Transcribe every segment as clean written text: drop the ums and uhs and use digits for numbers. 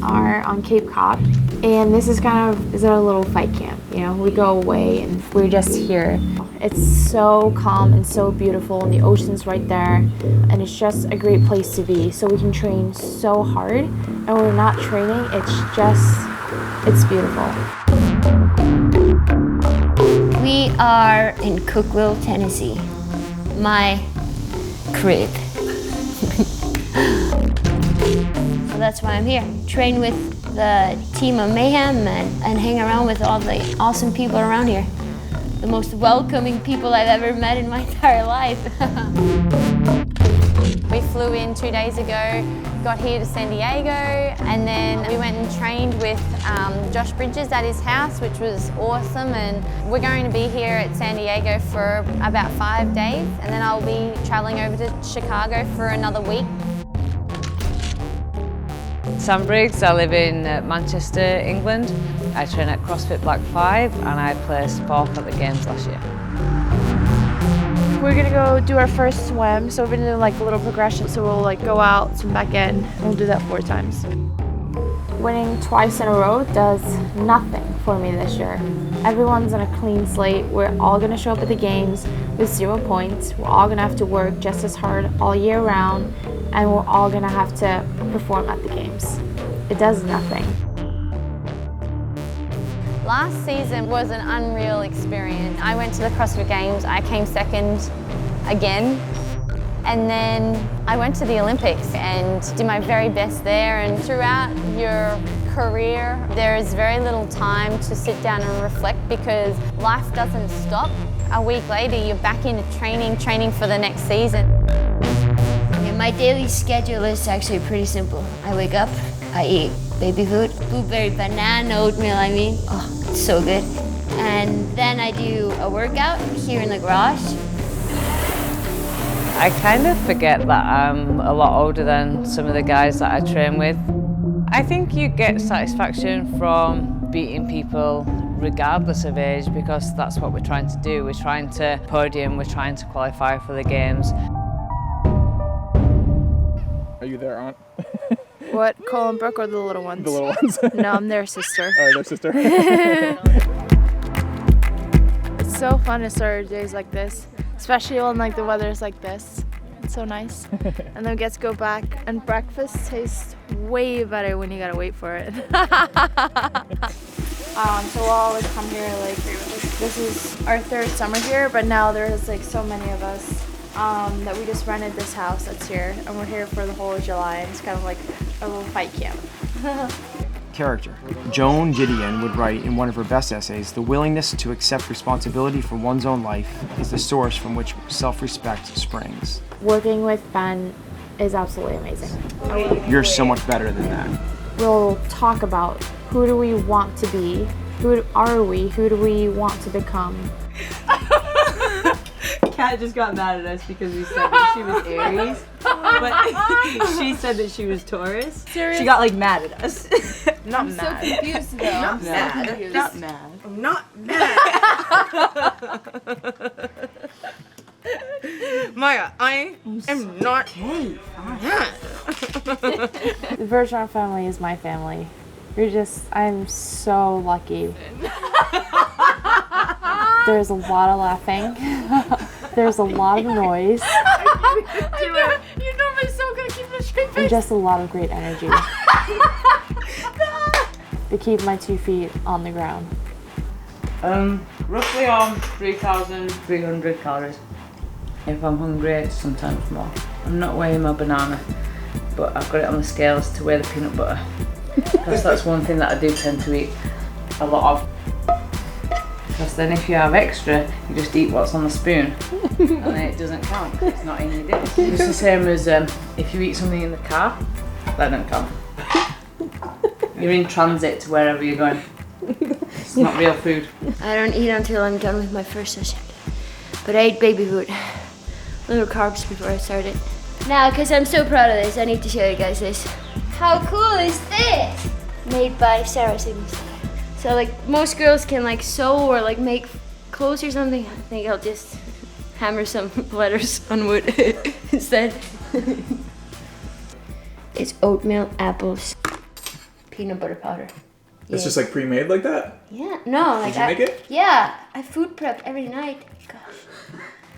are on Cape Cod, and this is a little fight camp. You know, we go away and we're just here. It's so calm and so beautiful, and the ocean's right there, and it's just a great place to be. So we can train so hard, and when we're not training, it's beautiful. We are in Cookeville, Tennessee, my crib. So that's why I'm here. Train with the team of Mayhem and hang around with all the awesome people around here. The most welcoming people I've ever met in my entire life. We flew in 2 days ago, got here to San Diego, and then we went and trained with Josh Bridges at his house, which was awesome. And we're going to be here at San Diego for about 5 days, and then I'll be traveling over to Chicago for another week. Sam Briggs, I live in Manchester, England. I train at CrossFit Black 5 and I placed 4th at the Games last year. We're gonna go do our first swim, so we're gonna do like a little progression. So we'll go out, swim back in, and we'll do that 4 times. Winning twice in a row does nothing for me this year. Everyone's on a clean slate. We're all gonna show up at the games with 0 points. We're all gonna have to work just as hard all year round, and we're all gonna have to perform at the games. It does nothing. Last season was an unreal experience. I went to the CrossFit Games, I came second again, and then I went to the Olympics and did my very best there. And throughout your career, there is very little time to sit down and reflect because life doesn't stop. A week later, you're back into training for the next season. My daily schedule is actually pretty simple. I wake up, I eat baby food, blueberry banana oatmeal, oh, it's so good. And then I do a workout here in the garage. I kind of forget that I'm a lot older than some of the guys that I train with. I think you get satisfaction from beating people regardless of age because that's what we're trying to do. We're trying to podium, we're trying to qualify for the games. Are you their aunt? What, Cole and Brooke or the little ones? The little ones. No, I'm their sister. Oh, their sister. It's so fun to start days like this, especially when the weather's like this. It's so nice. And then we get to go back, and breakfast tastes way better when you gotta wait for it. So we'll always come here, this is our 3rd summer here, but now there's so many of us that we just rented this house that's here, and we're here for the whole of July, and it's kind of like a little fight camp. Character. Joan Didion would write in one of her best essays, "The willingness to accept responsibility for one's own life is the source from which self-respect springs." Working with Ben is absolutely amazing. You're so much better than that. We'll talk about who do we want to be, who are we, who do we want to become. Kat just got mad at us because we said that she was Aries, but she said that she was Taurus. Serious? She got mad at us. Not mad. So confused though. Not mad. Not mad. I'm not mad. Maya, I am not mad. The Bergeron family is my family. I'm so lucky. There's a lot of laughing. There's a lot of noise. You're normally so good at keeping a straight face. And just a lot of great energy. To keep my 2 feet on the ground. Roughly on 3,300 calories. If I'm hungry, sometimes more. I'm not weighing my banana, but I've got it on the scales to weigh the peanut butter. Because that's one thing that I do tend to eat a lot of. Because then if you have extra, you just eat what's on the spoon. And then it doesn't count because it's not in your dish. It's the same as if you eat something in the car, that don't count. You're in transit to wherever you're going. It's not real food. I don't eat until I'm done with my first session. But I ate baby food. Little carbs before I started. Now, because I'm so proud of this, I need to show you guys this. How cool is this? Made by Sara Sigmundsdottir. So most girls can sew or make clothes or something. I think I'll just hammer some letters on wood instead. It's oatmeal, apples, peanut butter powder. It's just like pre-made like that? Yeah, no. Like Did you make it? Yeah, I food prep every night. Gosh.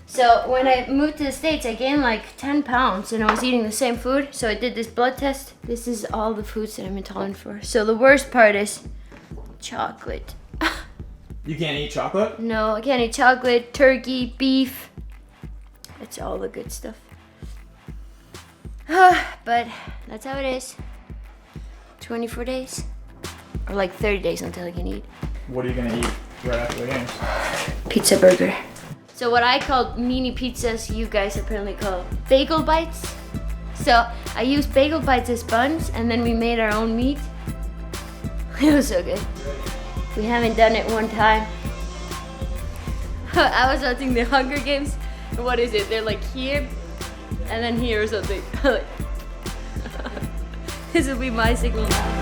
So when I moved to the States, I gained like 10 pounds and I was eating the same food. So I did this blood test. This is all the foods that I'm intolerant for. So the worst part is chocolate. You can't eat chocolate? No, I can't eat chocolate, turkey, beef. It's all the good stuff. But that's how it is. 24 days. Or like 30 days until I can eat. What are you gonna eat right after the games? Pizza burger. So what I called mini pizzas, you guys apparently call bagel bites. So I used bagel bites as buns and then we made our own meat. It was so good. We haven't done it one time. I was watching the Hunger Games. What is it? They're like here and then here or something. This will be my signal now.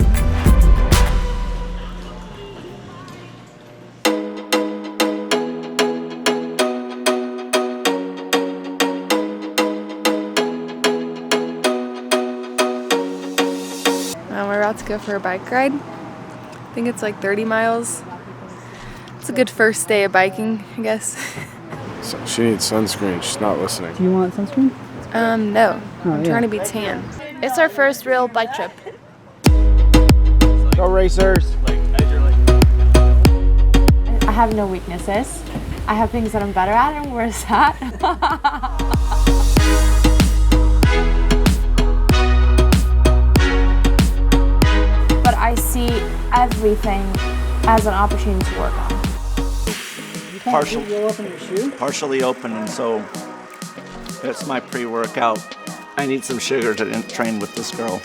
We're about to go for a bike ride. I think it's like 30 miles. It's a good first day of biking, I guess. So she needs sunscreen. She's not listening. Do you want sunscreen? No. I'm yeah. trying to be tan. It's our first real bike trip. Go racers. I have no weaknesses. I have things that I'm better at and worse at. But I see everything as an opportunity to work on. Partially open, and so it's my pre-workout. I need some sugar to train with this girl.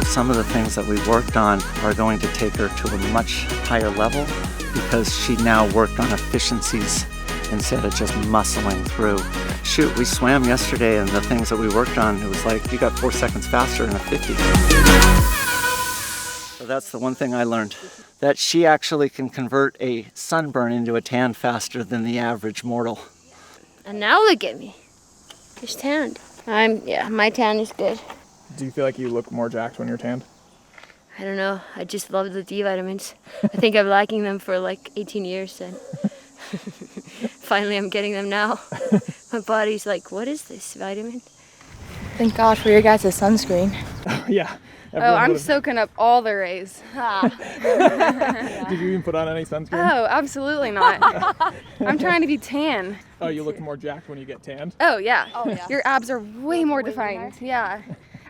Some of the things that we worked on are going to take her to a much higher level because she now worked on efficiencies instead of just muscling through. Shoot, we swam yesterday and the things that we worked on, it was like you got 4 seconds faster in a 50. So that's the one thing I learned, that she actually can convert a sunburn into a tan faster than the average mortal. And now look at me. Just tanned. My tan is good. Do you feel like you look more jacked when you're tanned? I don't know. I just love the D vitamins. I think I'm lacking them for like 18 years and finally I'm getting them now. My body's like, what is this vitamin? Thank God for your guys' sunscreen. Yeah. I'm soaking up all the rays. Did you even put on any sunscreen? Oh, absolutely not. I'm trying to be tan. Oh, you look more jacked when you get tanned? Oh yeah. Your abs are way more defined. Yeah.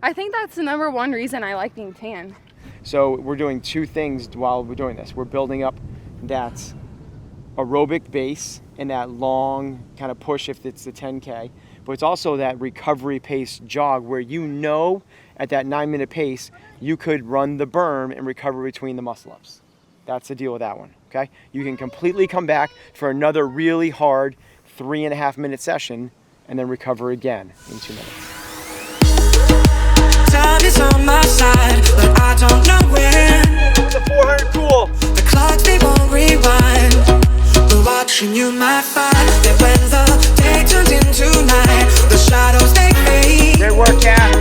I think that's the number one reason I like being tan. So we're doing two things while we're doing this. We're building up that aerobic base and that long kind of push if it's the 10K, but it's also that recovery pace jog where you know at that 9-minute pace you could run the berm and recover between the muscle ups. That's the deal with that one, okay? You can completely come back for another really hard 3.5-minute session and then recover again in 2 minutes. Time is on my side, but I don't know when. The 400 cool. The clocks, they won't rewind. We're watching you, my fight. That when the day turns into night, the shadows, they fade. Great work, Kat.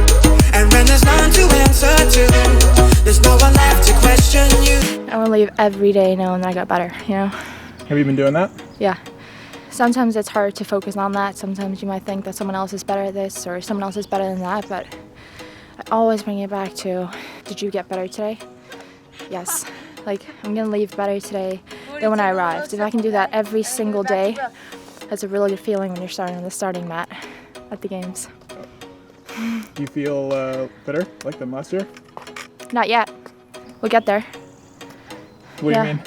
And when there's none to answer to, there's no one left to question you. I want to leave every day knowing that I got better, you know? Have you been doing that? Yeah. Sometimes it's hard to focus on that. Sometimes you might think that someone else is better at this or someone else is better than that, but I always bring it back to, did you get better today? Yes. Like, I'm gonna leave better today than when I arrived. If I can do that every single day, that's a really good feeling when you're starting on the starting mat at the games. Do you feel better, like than last year? Not yet. We'll get there. What do you mean?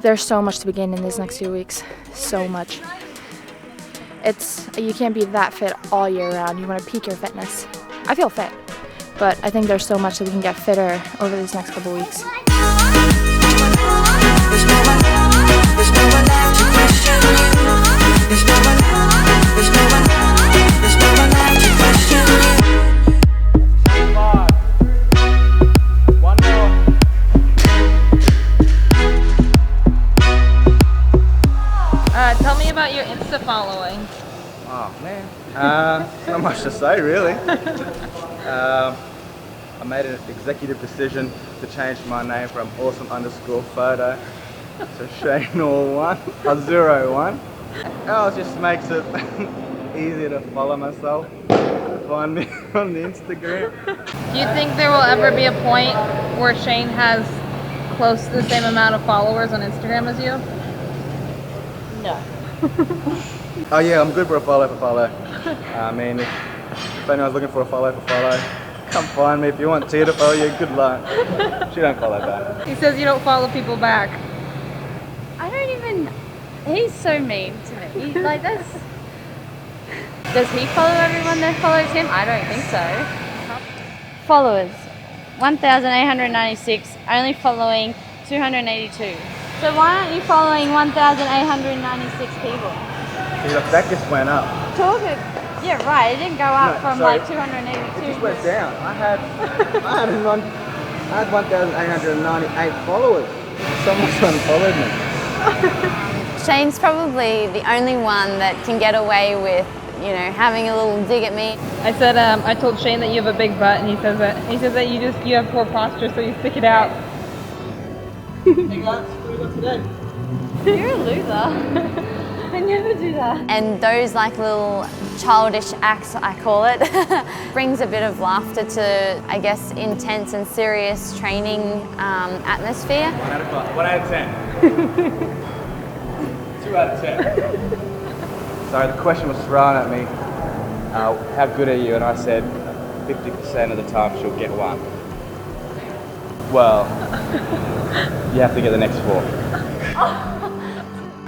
There's so much to begin in these next few weeks. So much. You can't be that fit all year round. You want to peak your fitness. I feel fit, but I think there's so much that we can get fitter over these next couple weeks. Tell me about your Insta following. Oh man, Not much to say, really. I made an executive decision to change my name from awesome_photo to Shane01, or 01. Oh, it just makes it easier to follow myself. Find me on the Instagram. Do you think there will ever be a point where Shane has close to the same amount of followers on Instagram as you? No. Oh yeah, I'm good for a follow for follow. I mean, if anyone's looking for a follow for follow, come find me. If you want Tia to follow you, good luck. She don't follow back. He says you don't follow people back. I don't even. He's so mean to me. Like that's. Does he follow everyone that follows him? I don't think so. Followers, 1,896, only following 282. So why aren't you following 1,896 people? See, look, that just went up. Yeah, right. It didn't go up No, from sorry. like 282. It just went down. I had 1,898 followers. Someone's unfollowed me. Shane's probably the only one that can get away with, you know, having a little dig at me. I said, I told Shane that you have a big butt, and he says that you have poor posture, so you stick it out. Hey guys, what do we got today? You're a loser. I never do that. And those like little childish acts, I call it, brings a bit of laughter to, I guess, intense and serious training atmosphere. 1 out of 5. 1 out of 10. 2 out of 10. Sorry, the question was thrown at me. How good are you? And I said 50% of the time she'll get 1. Well, you have to get the next 4.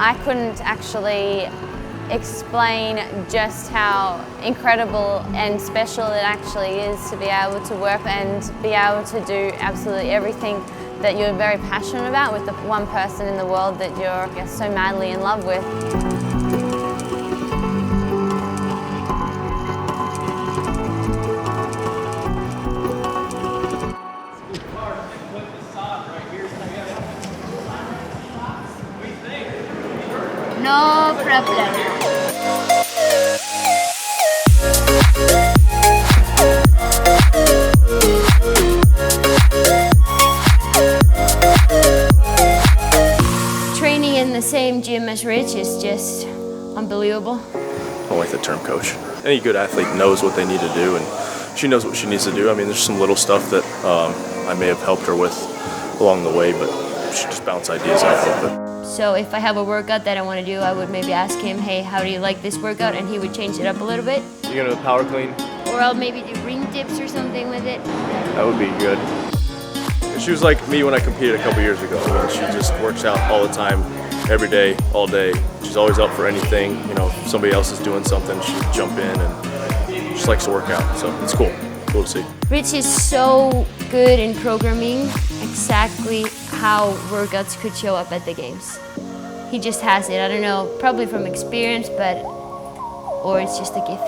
I couldn't actually explain just how incredible and special it actually is to be able to work and be able to do absolutely everything that you're very passionate about with the one person in the world that you're, I guess, so madly in love with. No problem. Training in the same gym as Rich is just unbelievable. I don't like the term coach. Any good athlete knows what they need to do, and she knows what she needs to do. I mean, there's some little stuff that I may have helped her with along the way, but she just bounce ideas off of it. So if I have a workout that I want to do, I would maybe ask him, hey, how do you like this workout? And he would change it up a little bit. You're gonna power clean? Or I'll maybe do ring dips or something with it. That would be good. She was like me when I competed a couple years ago. I mean, she just works out all the time, every day, all day. She's always up for anything. You know, if somebody else is doing something, she'll jump in, and she just likes to work out. So it's cool. Cool to see. Rich is so good in programming exactly how workouts could show up at the games. He just has it. I don't know, probably from experience, or it's just a gift.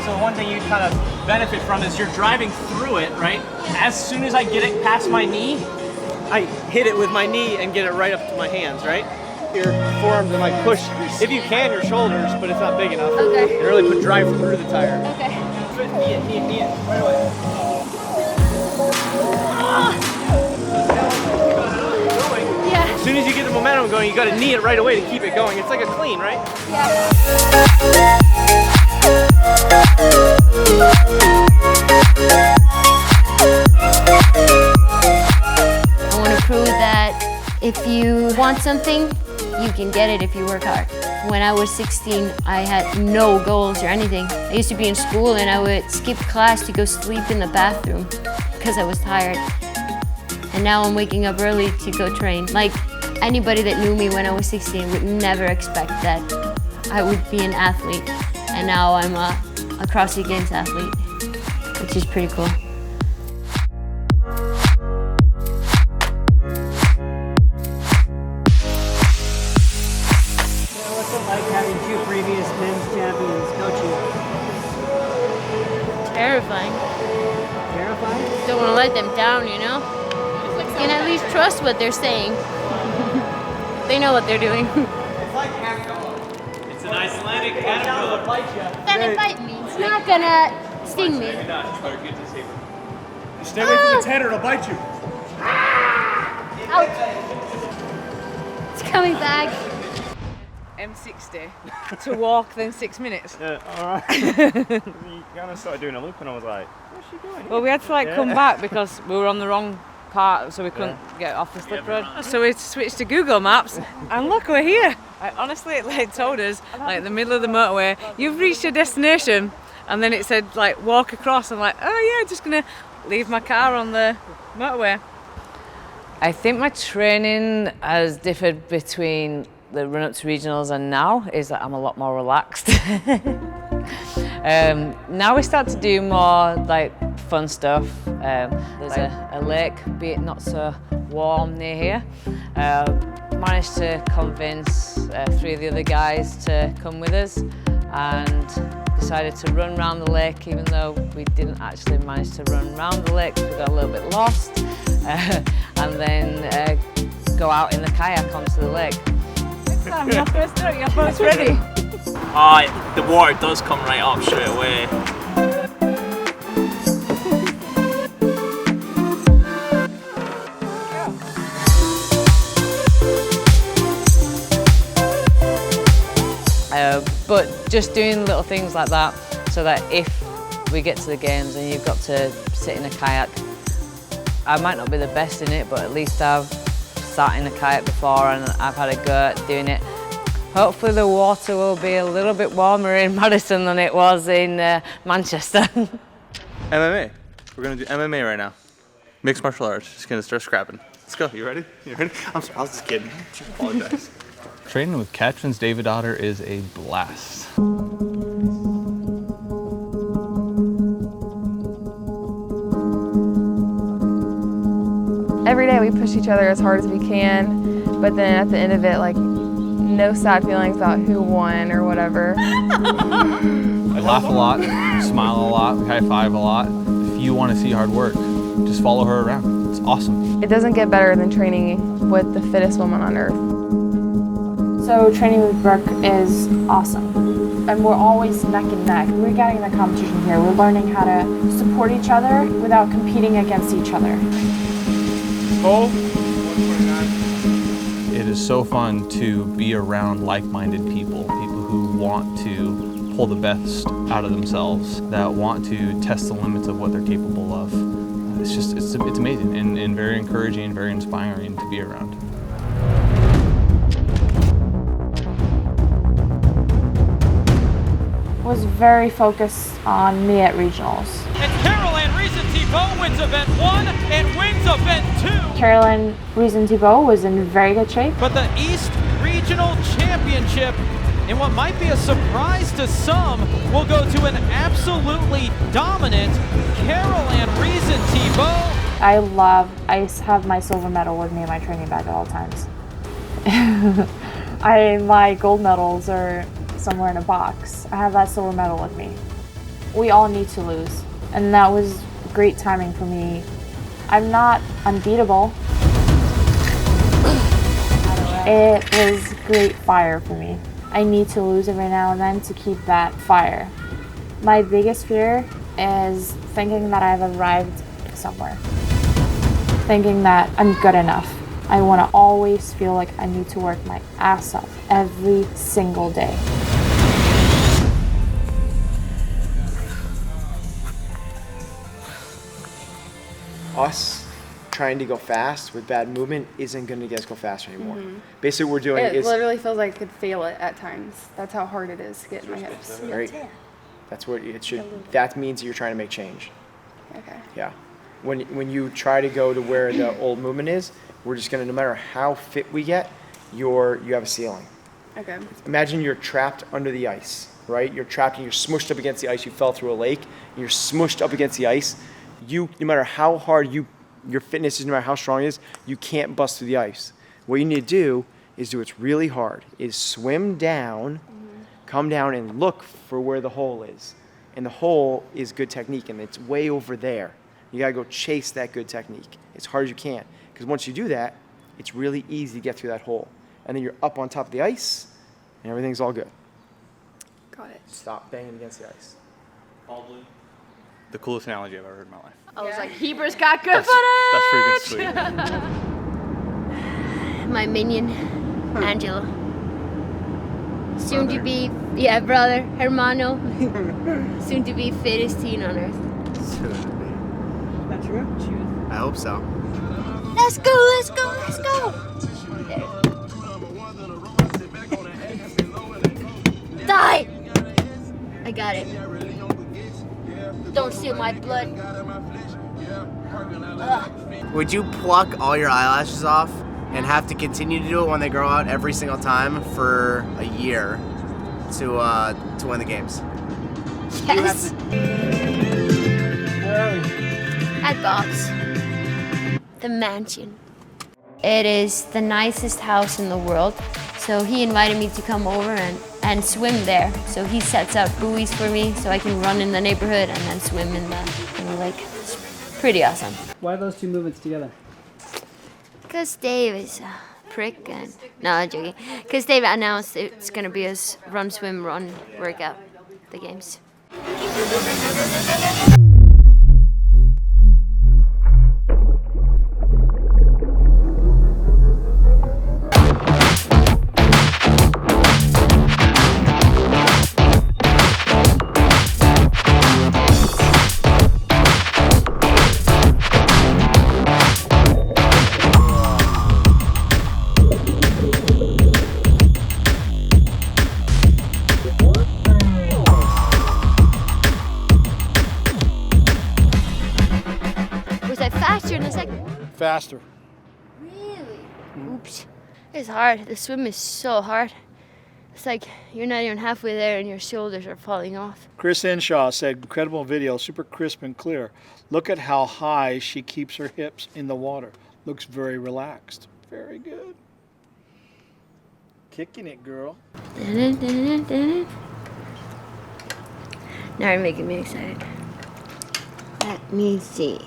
So one thing you kind of benefit from is you're driving through it, right? As soon as I get it past my knee, I hit it with my knee and get it right up to my hands, right? Your forearms and like push, if you can, your shoulders, but it's not big enough. Okay. And really drive through the tire. Okay. Knee it, right away. Yeah. As soon as you get the momentum going, you got to knee it right away to keep it going. It's like a clean, right? Yeah. I want to prove that if you want something, you can get it if you work hard. When I was 16, I had no goals or anything. I used to be in school and I would skip class to go sleep in the bathroom because I was tired. And now I'm waking up early to go train. Like, anybody that knew me when I was 16 would never expect that I would be an athlete. And now I'm a CrossFit Games athlete, which is pretty cool. What's it like having 2 previous men's champions coaching? Terrifying. Terrifying? Don't want to let them down, you know? You can at least trust what they're saying. They know what they're doing. It's like it's an Icelandic caterpillar. Gonna bite me. It's not gonna sting me. Stay away from the tanner, it'll bite you. Ouch. It's coming back. M60 to walk then 6 minutes. Yeah, alright. You kind of started doing a loop and I was like, what's she doing? Well, we had to come back because we were on the wrong part, so we couldn't get off the slip road. So we switched to Google Maps, and look, we're here. Honestly, it told us, like, the middle of the motorway, you've reached your destination, and then it said, like, walk across. I'm like, oh yeah, just gonna leave my car on the motorway. I think my training has differed between the run-up to regionals and now, is that I'm a lot more relaxed. Now we start to do more like fun stuff. There's a lake, be it not so warm near here. Managed to convince 3 of the other guys to come with us and decided to run around the lake, even though we didn't actually manage to run around the lake, we got a little bit lost, and then go out in the kayak onto the lake. Sam, you're first up, you're first ready. The water does come right up straight away. But just doing little things like that, so that if we get to the games and you've got to sit in a kayak, I might not be the best in it, but at least I've sat in a kayak before and I've had a go at doing it. Hopefully the water will be a little bit warmer in Madison than it was in Manchester. MMA. We're gonna do MMA right now. Mixed martial arts. Just gonna start scrapping. Let's go. You ready? You ready? I'm sorry, I was just kidding. I apologize. Training with Katrin's Davidsdottir is a blast. Every day we push each other as hard as we can, but then at the end of it, like, no sad feelings about who won or whatever. We laugh a lot, smile a lot, we high five a lot. If you want to see hard work, just follow her around. It's awesome. It doesn't get better than training with the fittest woman on earth. So training with Brooke is awesome. And we're always neck and neck. We're getting the competition here. We're learning how to support each other without competing against each other. It is so fun to be around like-minded people who want to pull the best out of themselves, that want to test the limits of what they're capable of. It's amazing and very encouraging and very inspiring to be around. Was very focused on me at regionals. And Caroline Reason-Thibault wins event 1 and wins event 2. Caroline Reason-Thibault was in very good shape. But the East Regional Championship, in what might be a surprise to some, will go to an absolutely dominant Caroline Reason-Thibault. I have my silver medal with me in my training bag at all times. My gold medals are somewhere in a box. I have that silver medal with me. We all need to lose, and that was great timing for me. I'm not unbeatable. It was great fire for me. I need to lose every now and then to keep that fire. My biggest fear is thinking that I've arrived somewhere. Thinking that I'm good enough. I want to always feel like I need to work my ass off every single day. Us trying to go fast with bad movement isn't going to get us go faster anymore. Basically what we're doing It is... literally feels like I could feel it at times. That's how hard it is to get in my hips. Right. That's what it should... That means you're trying to make change. Okay. Yeah. When you try to go to where the old movement is, we're just going to, no matter how fit we get, you have a ceiling. Okay. Imagine you're trapped under the ice, right? You're trapped and you're smushed up against the ice. You fell through a lake. And you're smushed up against the ice. No matter how hard your fitness is, no matter how strong it is, you can't bust through the ice. What you need to do is do what's really hard, is swim down, come down and look for where the hole is. And the hole is good technique, and it's way over there. You gotta go chase that good technique as hard as you can. Because once you do that, it's really easy to get through that hole. And then you're up on top of the ice, and everything's all good. Got it. Stop banging against the ice. All blue. The coolest analogy I've ever heard in my life. I was like, Heber's got good That's freaking sweet. My minion, Angelo. Soon to be, yeah, brother, hermano. Soon to be fittest teen on earth. Soon to be. That's true? I hope so. Let's go, let's go, let's go. Die! I got it. Don't steal my blood. Ugh. Would you pluck all your eyelashes off and have to continue to do it when they grow out every single time for a year to win the games? Yes. At Bob's. The mansion. It is the nicest house in the world. So he invited me to come over and swim there. So he sets out buoys for me so I can run in the neighborhood and then swim in the lake. It's pretty awesome. Why are those two movements together? Because Dave is a prick and... No, I'm joking. Because Dave announced it's going to be his run, swim, run workout, the games. Faster. Really? Oops. It's hard. The swim is so hard. It's like you're not even halfway there and your shoulders are falling off. Chris Inshaw said, incredible video, super crisp and clear. Look at how high she keeps her hips in the water. Looks very relaxed. Very good. Kicking it, girl. Now you're making me excited. Let me see.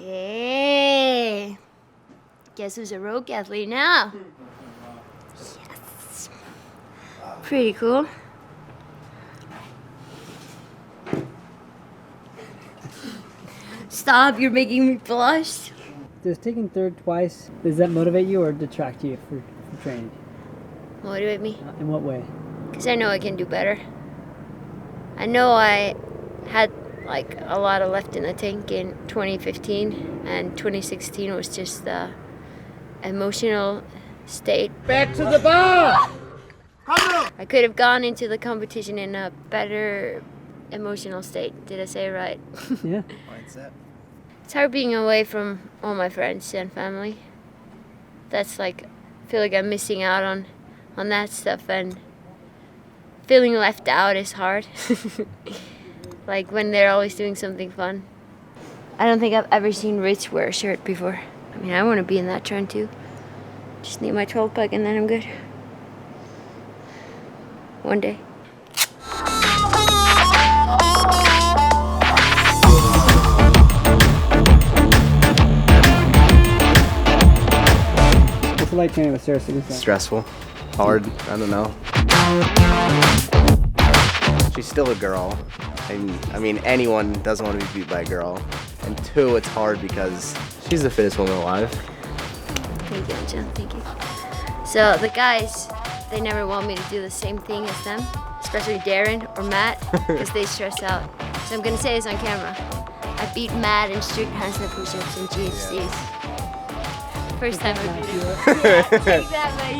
Okay. Guess who's a rogue athlete now? Yes. Pretty cool. Stop, you're making me blush. Does taking third twice, does that motivate you or detract you for training? Motivate me. In what way? Because I know I can do better. I know I had like a lot of left in the tank in 2015, and 2016 was just the emotional state. Back to the bar! I could have gone into the competition in a better emotional state. Did I say it right? Yeah. Mindset. It's hard being away from all my friends and family. That's like, I feel like I'm missing out on that stuff, and feeling left out is hard. Like when they're always doing something fun. I don't think I've ever seen Rich wear a shirt before. I mean, I want to be in that trend too. Just need my 12-pack and then I'm good. One day. What's it like training with Sara Sigmundsdottir? Stressful. Hard. I don't know. She's still a girl. And I mean, anyone doesn't want to be beat by a girl. And two, it's hard because she's the fittest woman alive. Thank you, Angel. Thank you. So the guys, they never want me to do the same thing as them, especially Darren or Matt, because they stress out. So I'm gonna say this on camera. I beat Matt in strict handstand push-ups and GHCs. First time I beat him. Yeah, take that, Matt.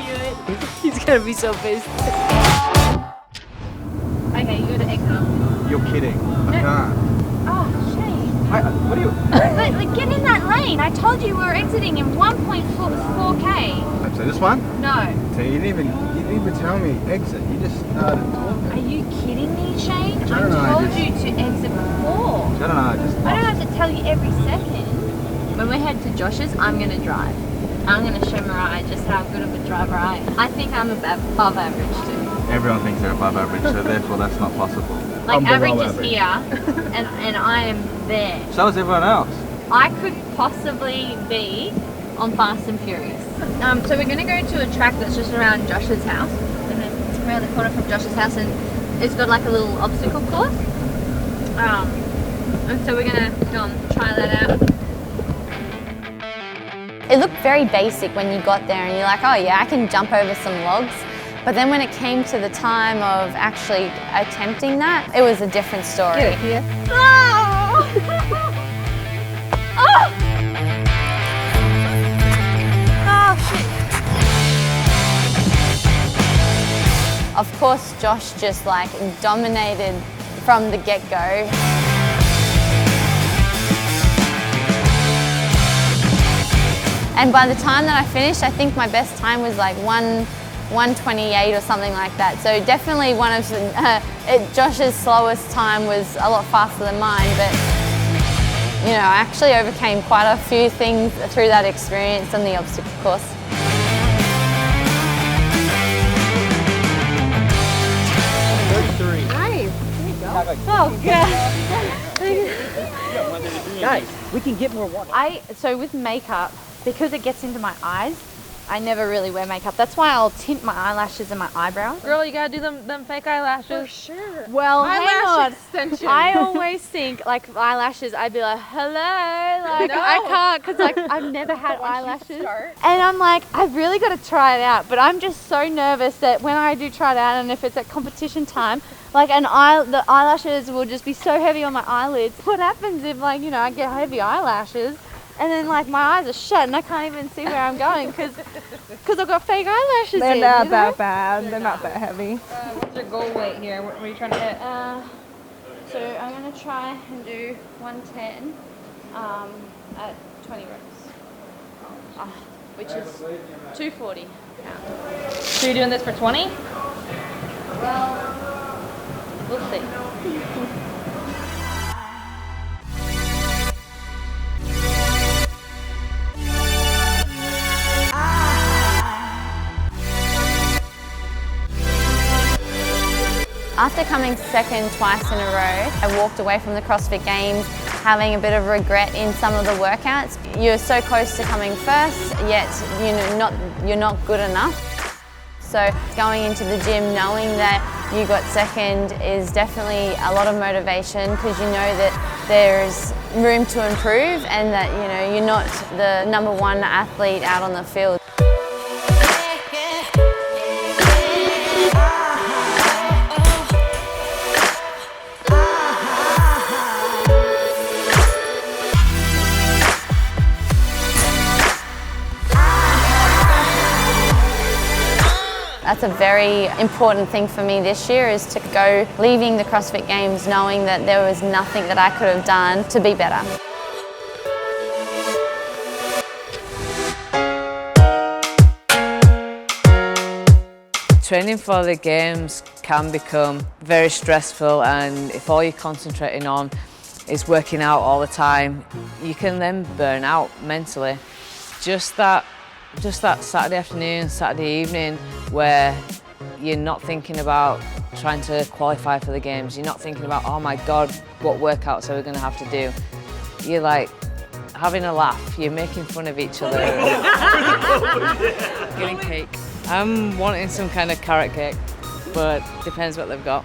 He's gonna be so pissed. Okay, you gotta exit. You're kidding. I can't. Oh, Shane. What are you... But like, get in that lane. I told you we were exiting in 1.4K. So this one? No. So you didn't even tell me exit. You just started talking. Are you kidding me, Shane? I don't know, I told I you to exit before. I don't know. I don't have to tell you every second. When we head to Josh's, I'm gonna drive. I'm gonna show Mariah just how good of a driver I am. I think I'm above average too. Everyone thinks they're above average, so therefore that's not possible. Like average is here, and I am there. So is everyone else. I could possibly be on Fast and Furious. So we're gonna go to a track that's just around Josh's house. around the corner from Josh's house, and it's got like a little obstacle course. And so we're gonna go and try that out. It looked very basic when you got there and you're like, oh yeah, I can jump over some logs. But then when it came to the time of actually attempting that, it was a different story. Get it here. Oh! Oh! Oh, shit. Of course, Josh just like dominated from the get-go. And by the time that I finished, I think my best time was like 1:28 or something like that. So definitely one of Josh's slowest time was a lot faster than mine, but you know, I actually overcame quite a few things through that experience on the obstacle course. Nice. There you go. Oh, God. Guys, we can get more water. So with makeup, because it gets into my eyes, I never really wear makeup. That's why I'll tint my eyelashes and my eyebrows. Girl, you gotta do them fake eyelashes. For sure. Well, hang Eyelash on. extension. I always think like eyelashes, I'd be like, hello, like No. I can't, because like I've never had eyelashes. And I'm like, I've really got to try it out, but I'm just so nervous that when I do try it out, and if it's at competition time, like the eyelashes will just be so heavy on my eyelids. What happens if like, you know, I get heavy eyelashes and then like my eyes are shut and I can't even see where I'm going because I've got fake eyelashes They're in, not you that know? bad. They're not that heavy. What's your goal weight here? What were you trying to hit? So I'm going to try and do 110 at 20 reps, which is 240 pounds. So you're doing this for 20? Well, we'll see. After coming second twice in a row, I walked away from the CrossFit Games having a bit of regret in some of the workouts. You're so close to coming first, yet you're not good enough. So going into the gym knowing that you got second is definitely a lot of motivation, because you know that there's room to improve and that you're not the #1 athlete out on the field. That's a very important thing for me this year, is to go leaving the CrossFit Games knowing that there was nothing that I could have done to be better. Training for the games can become very stressful, and if all you're concentrating on is working out all the time, you can then burn out mentally. Just that Saturday afternoon, Saturday evening, where you're not thinking about trying to qualify for the games, you're not thinking about, oh my God, what workouts are we going to have to do? You're like having a laugh, you're making fun of each other. Getting cake. I'm wanting some kind of carrot cake, but depends what they've got.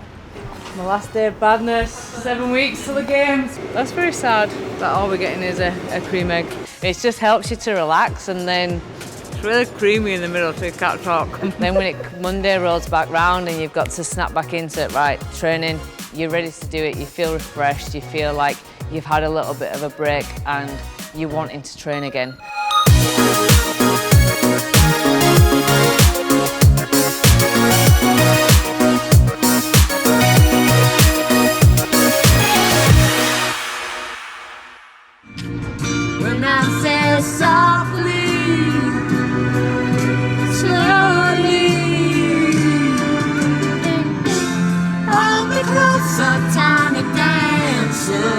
My last day of badness, 7 weeks till the games. That's very sad that all we're getting is a cream egg. It just helps you to relax, and then it's really creamy in the middle so you can't talk. Then when Monday rolls back round and you've got to snap back into it, right, training, you're ready to do it, you feel refreshed, you feel like you've had a little bit of a break and you're wanting to train again. When I say softly, slowly, hold me closer, tiny dancer.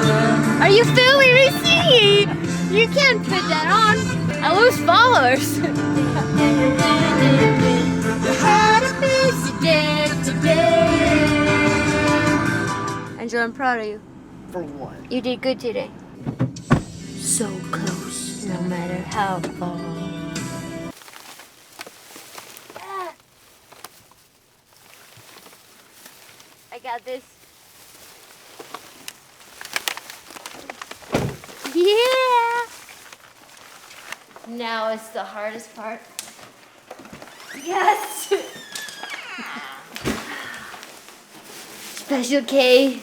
Are you filming me singing? You can't put that on. I lose followers. You had a busy day today. Angela, I'm proud of you. For what? You did good today. So close, no matter how far. got this. Yeah! Now it's the hardest part. Yes! Special K.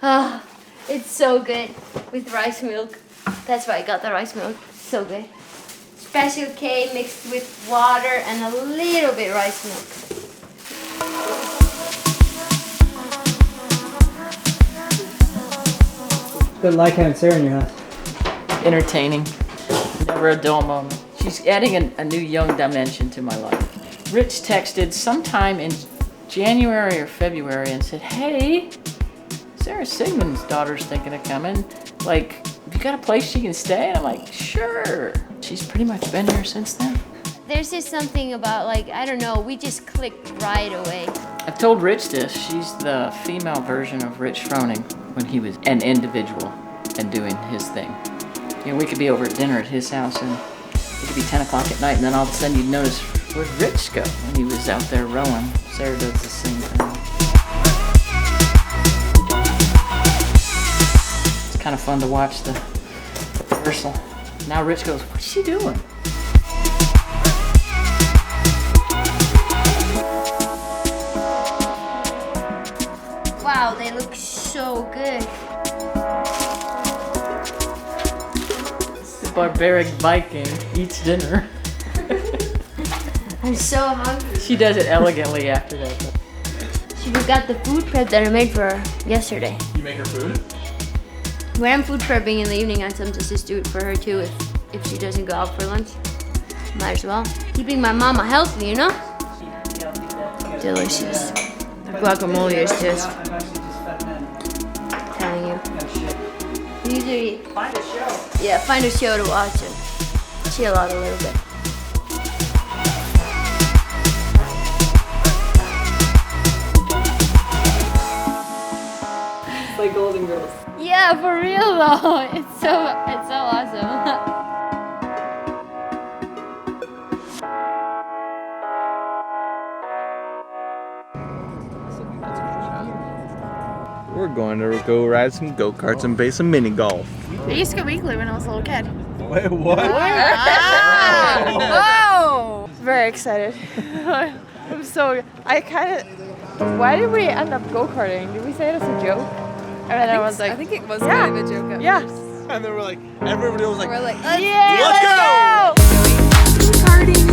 Oh, it's so good with rice milk. That's why I got the rice milk. So good. Special K mixed with water and a little bit rice milk. But like having Sarah in your house. Entertaining. Never a dull moment. She's adding a new young dimension to my life. Rich texted sometime in January or February and said, hey, Sara Sigmundsdottir's thinking of coming. Like, you got a place she can stay? And I'm like, sure. She's pretty much been here since then. There's just something about, like, I don't know, we just clicked right away. I've told Rich this. She's the female version of Rich Froning when he was an individual and doing his thing. You know, we could be over at dinner at his house and it could be 10 o'clock at night and then all of a sudden you'd notice, where'd Rich go? When he was out there rowing. Sarah does the same thing. It's kind of fun to watch the rehearsal. Now Rich goes, what's she doing? Wow, they look so good. The barbaric Viking eats dinner. I'm so hungry. She does it elegantly after that. She forgot the food prep that I made for her yesterday. You make her food? When I'm food prepping in the evening, I sometimes just do it for her too if she doesn't go out for lunch. Might as well. Keeping my mama healthy, you know? Delicious. The guacamole is just... telling you. Usually... Find a show. Yeah, find a show to watch and chill out a little bit. It's like Golden Girls. Yeah, for real though. It's so awesome. We're going to go ride some go-karts and play some mini golf. I used to go weekly when I was a little kid. Wait, what? Whoa! Very excited. I'm so. Why did we end up go-karting? Did we say it as a joke? And then everyone's like, I think it was kind of a joke at first. And then we're like, everybody was like, We're like, yeah, let's go! Karting.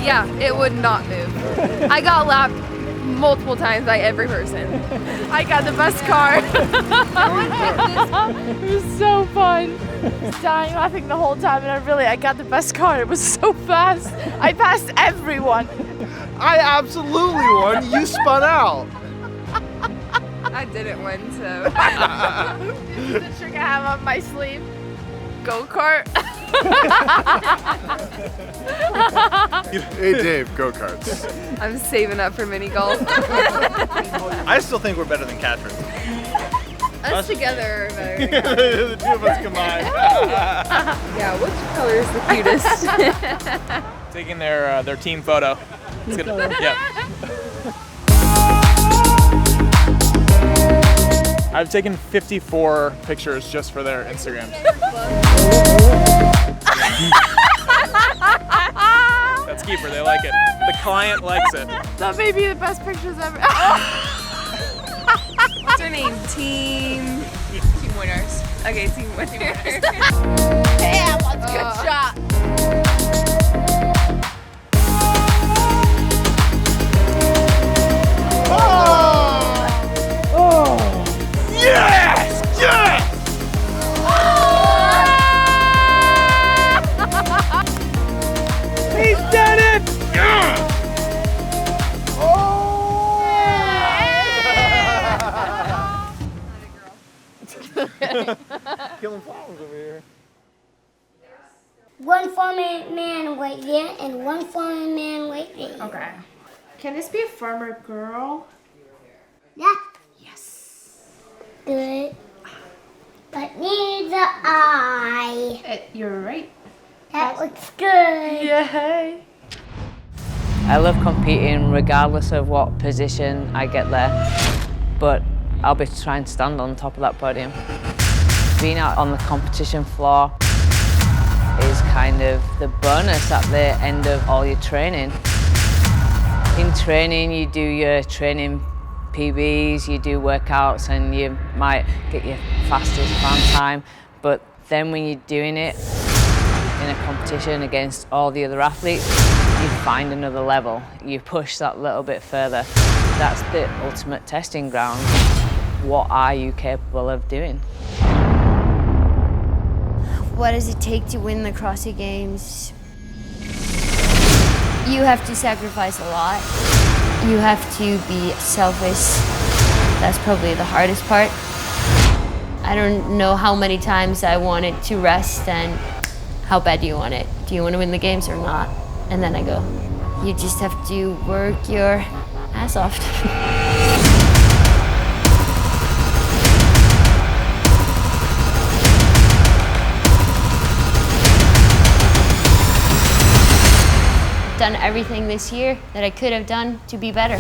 Yeah, it would not move. I got lapped multiple times by every person. I got the best car. It was so fun. I was dying laughing the whole time, and I got the best car. It was so fast. I passed everyone. I absolutely won. You spun out. I didn't win, so. This is the trick I have on my sleeve. Go-kart. Hey Dave, go-karts. I'm saving up for mini golf. I still think we're better than Katrin. Us together are better. The two of us combined. Yeah, which color is the cutest? Taking their team photo. It's gonna, yeah. I've taken 54 pictures just for their Instagram. That's keeper, they like it. The client likes it. That may be the best pictures ever. What's her name? Team winners. Okay, team winners. Damn, that's a good shot. Yes! Yes! killing flowers over here. One farmer man right there and one farmer man right there. Okay. Can this be a farmer girl? Yeah. Yes. Good. But needs an eye. You're right. That looks good. Yay. I love competing regardless of what position I get there, but I'll be trying to stand on top of that podium. Being out on the competition floor is kind of the bonus at the end of all your training. In training, you do your training PBs, you do workouts, and you might get your fastest run time, but then when you're doing it in a competition against all the other athletes, you find another level. You push that little bit further. That's the ultimate testing ground. What are you capable of doing? What does it take to win the CrossFit Games? You have to sacrifice a lot. You have to be selfish. That's probably the hardest part. I don't know how many times I wanted to rest and how bad do you want it? Do you want to win the games or not? And then I go, you just have to work your ass off. Done everything this year that I could have done to be better.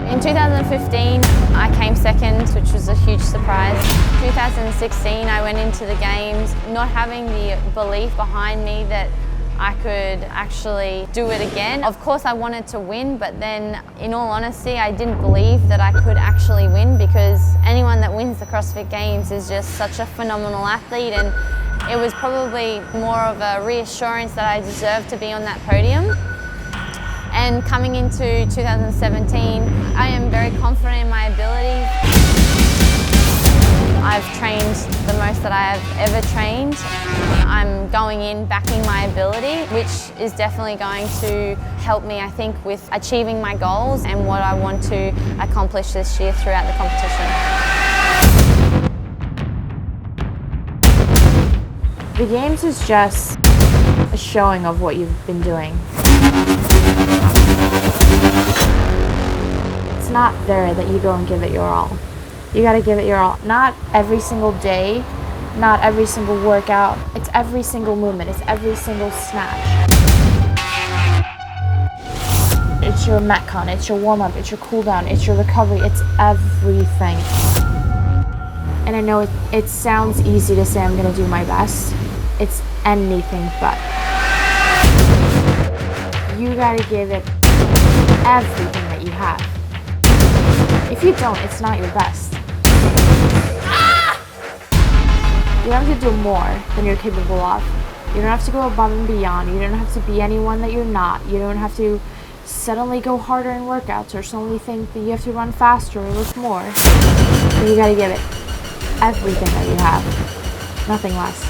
In 2015, I came second, which was a huge surprise. 2016, I went into the games not having the belief behind me that I could actually do it again. Of course, I wanted to win, but then, in all honesty, I didn't believe that I could actually win because anyone that wins the CrossFit Games is just such a phenomenal athlete, and it was probably more of a reassurance that I deserved to be on that podium. And coming into 2017, I am very confident in my ability. I've trained the most that I have ever trained. I'm going in backing my ability, which is definitely going to help me, I think, with achieving my goals and what I want to accomplish this year throughout the competition. The games is just a showing of what you've been doing. It's not there that you go and give it your all. You gotta give it your all. Not every single day, not every single workout. It's every single movement, it's every single snatch. It's your metcon, it's your warm-up, it's your cool down, it's your recovery, it's everything. And I know it sounds easy to say I'm gonna do my best. It's anything but. You gotta give it everything that you have. If you don't, it's not your best. You don't have to do more than you're capable of. You don't have to go above and beyond. You don't have to be anyone that you're not. You don't have to suddenly go harder in workouts or suddenly think that you have to run faster or lift more. But you gotta give it everything that you have, nothing less.